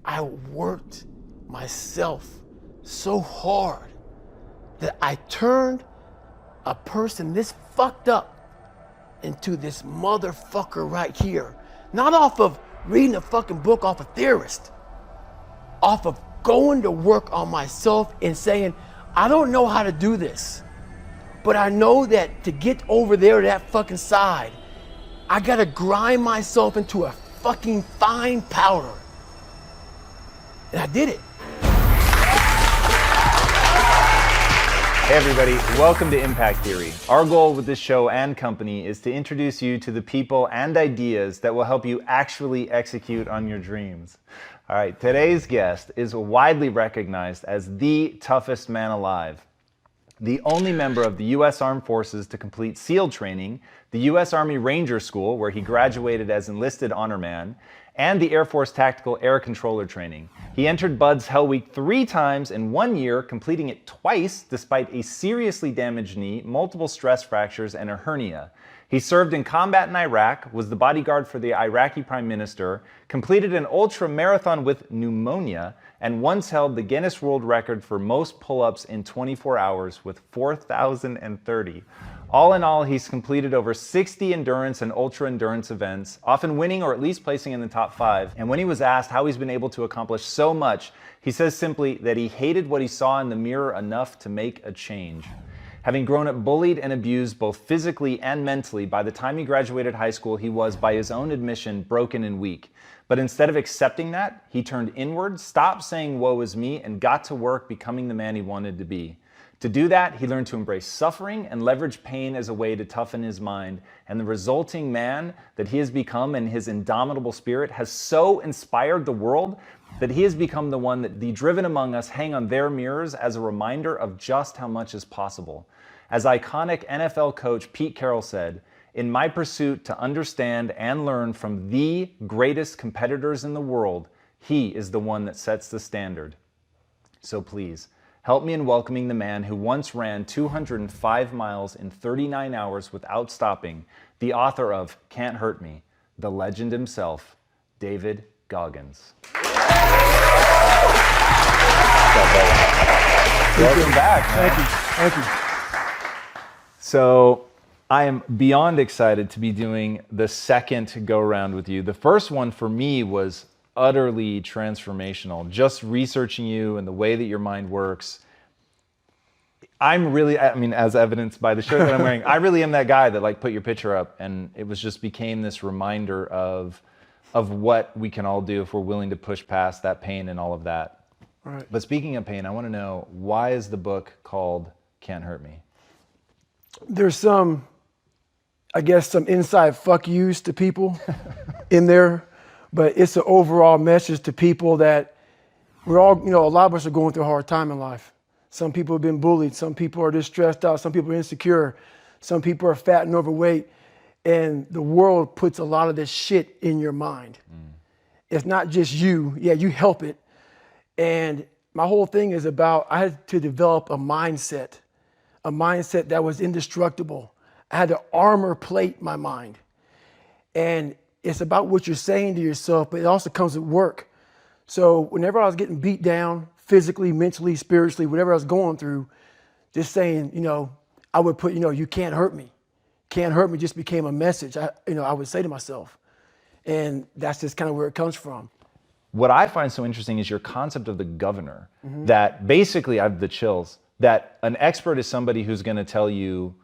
I worked myself so hard that I turned a person this fucked up into this motherfucker right here. Not off of reading a fucking book off a theorist, off of going to work on myself and saying, I don't know how to do this, but I know that to get over there to that fucking side, I gotta grind myself into a fucking fine powder. And I did it. Hey everybody, welcome to Impact Theory. Our goal with this show and company is to introduce you to the people and ideas that will help you actually execute on your dreams. All right, today's guest is widely recognized as the toughest man alive. The only member of the U.S. Armed Forces to complete SEAL training, the U.S. Army Ranger School, where he graduated as enlisted honor man, and the Air Force Tactical Air Controller training. He entered Bud's Hell Week 3 times in 1 year, completing it twice despite a seriously damaged knee, multiple stress fractures, and a hernia. He served in combat in Iraq, was the bodyguard for the Iraqi Prime Minister, completed an ultra marathon with pneumonia, and once held the Guinness World Record for most pull-ups in 24 hours with 4,030. All in all, he's completed over 60 endurance and ultra-endurance events, often winning or at least placing in the top 5. And when he was asked how he's been able to accomplish so much, he says simply that he hated what he saw in the mirror enough to make a change. Having grown up bullied and abused both physically and mentally, by the time he graduated high school, he was, by his own admission, broken and weak. But instead of accepting that, he turned inward, stopped saying woe is me, and got to work becoming the man he wanted to be. To do that, he learned to embrace suffering and leverage pain as a way to toughen his mind. And the resulting man that he has become and his indomitable spirit has so inspired the world that he has become the one that the driven among us hang on their mirrors as a reminder of just how much is possible. As iconic NFL coach Pete Carroll said, "In my pursuit to understand and learn from the greatest competitors in the world, he is the one that sets the standard." So please, help me in welcoming the man who once ran 205 miles in 39 hours without stopping, the author of Can't Hurt Me, the legend himself, David Goggins. Welcome back, man. Thank you. Thank you. So I am beyond excited to be doing the second go-around with you. The first one for me was utterly transformational. Just researching you and the way that your mind works. I'm really, as evidenced by the shirt that I'm wearing, I really am that guy that put your picture up, and it became this reminder of what we can all do if we're willing to push past that pain and all of that. All right. But speaking of pain, I want to know, why is the book called Can't Hurt Me? There's some inside fuck yous to people in there, but it's an overall message to people that we're all, a lot of us are going through a hard time in life. Some people have been bullied. Some people are just stressed out. Some people are insecure. Some people are fat and overweight. And the world puts a lot of this shit in your mind. It's not just you. Yeah, you help it. And my whole thing is about, I had to develop a mindset that was indestructible. I had to armor plate my mind. And it's about what you're saying to yourself, but it also comes with work. So whenever I was getting beat down, physically, mentally, spiritually, whatever I was going through, just saying, I would put, you can't hurt me. Can't hurt me just became a message I would say to myself. And that's just kind of where it comes from. What I find so interesting is your concept of the governor, that basically, I have the chills, that an expert is somebody who's going to tell you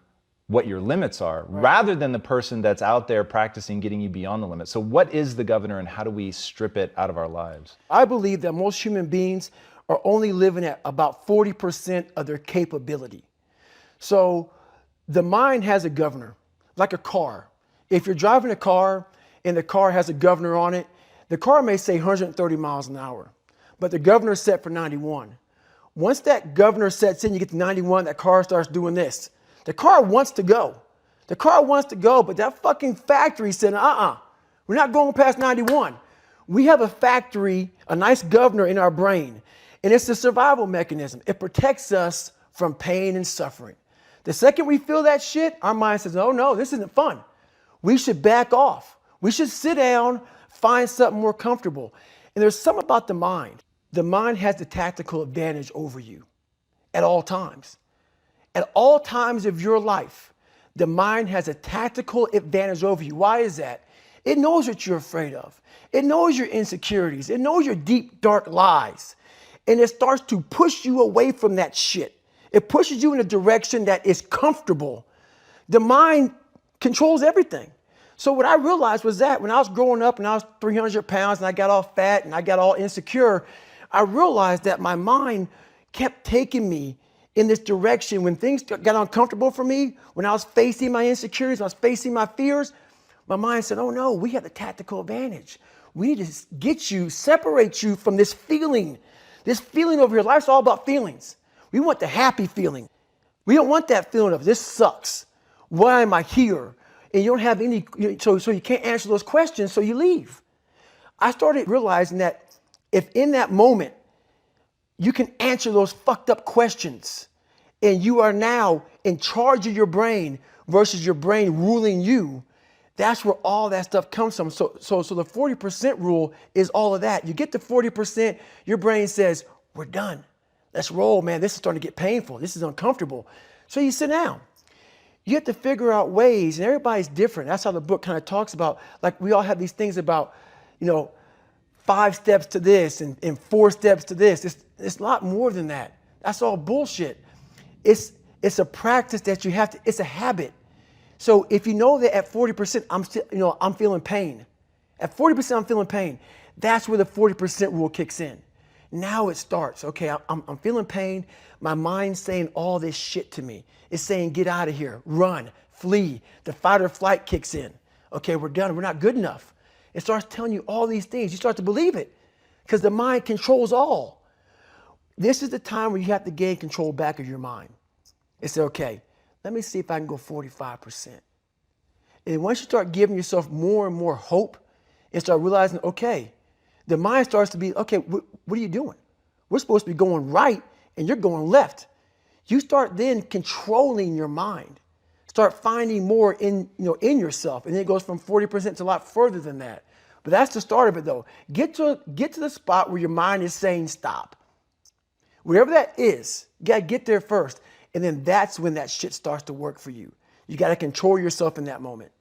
what your limits are, rather than the person that's out there practicing getting you beyond the limit. So what is the governor, and how do we strip it out of our lives? I believe that most human beings are only living at about 40% of their capability. So the mind has a governor, like a car. If you're driving a car and the car has a governor on it, the car may say 130 miles an hour, but the governor is set for 91. Once that governor sets in, you get to 91, that car starts doing this. The car wants to go. The car wants to go, but that fucking factory said, we're not going past 91. We have a factory, a nice governor in our brain, and it's the survival mechanism. It protects us from pain and suffering. The second we feel that shit, our mind says, oh no, this isn't fun. We should back off. We should sit down, find something more comfortable. And there's something about the mind. The mind has the tactical advantage over you at all times. At all times of your life, the mind has a tactical advantage over you. Why is that? It knows what you're afraid of. It knows your insecurities. It knows your deep, dark lies. And it starts to push you away from that shit. It pushes you in a direction that is comfortable. The mind controls everything. So what I realized was that when I was growing up and I was 300 pounds and I got all fat and I got all insecure, I realized that my mind kept taking me in this direction. When things got uncomfortable for me, when I was facing my insecurities, I was facing my fears, my mind said, oh no, we have the tactical advantage. We need to get you, separate you from this feeling over here. Life's all about feelings. We want the happy feeling. We don't want that feeling of this sucks. Why am I here? And you don't have any, so you can't answer those questions, so you leave. I started realizing that if in that moment you can answer those fucked up questions and you are now in charge of your brain versus your brain ruling you, that's where all that stuff comes from. So the 40% rule is all of that. You get to 40%, your brain says, we're done. Let's roll, man. This is starting to get painful. This is uncomfortable. So you sit down. You have to figure out ways, and everybody's different. That's how the book kind of talks about, like we all have these things about, 5 steps to this and 4 steps to this. It's a lot more than that. That's all bullshit. It's a practice that you have to, it's a habit. So if you know that at 40%, I'm feeling pain. At 40%, I'm feeling pain. That's where the 40% rule kicks in. Now it starts. Okay, I'm feeling pain. My mind's saying all this shit to me. It's saying, get out of here, run, flee. The fight or flight kicks in. Okay, we're done. We're not good enough. It starts telling you all these things. You start to believe it because the mind controls all. This is the time where you have to gain control back of your mind. It's okay, let me see if I can go 45%. And once you start giving yourself more and more hope and start realizing, okay, the mind starts to be, okay, what are you doing? We're supposed to be going right and you're going left. You start then controlling your mind. Start finding more in yourself. And then it goes from 40% to a lot further than that. But that's the start of it though. Get to the spot where your mind is saying stop. Wherever that is, you gotta get there first. And then that's when that shit starts to work for you. You gotta control yourself in that moment.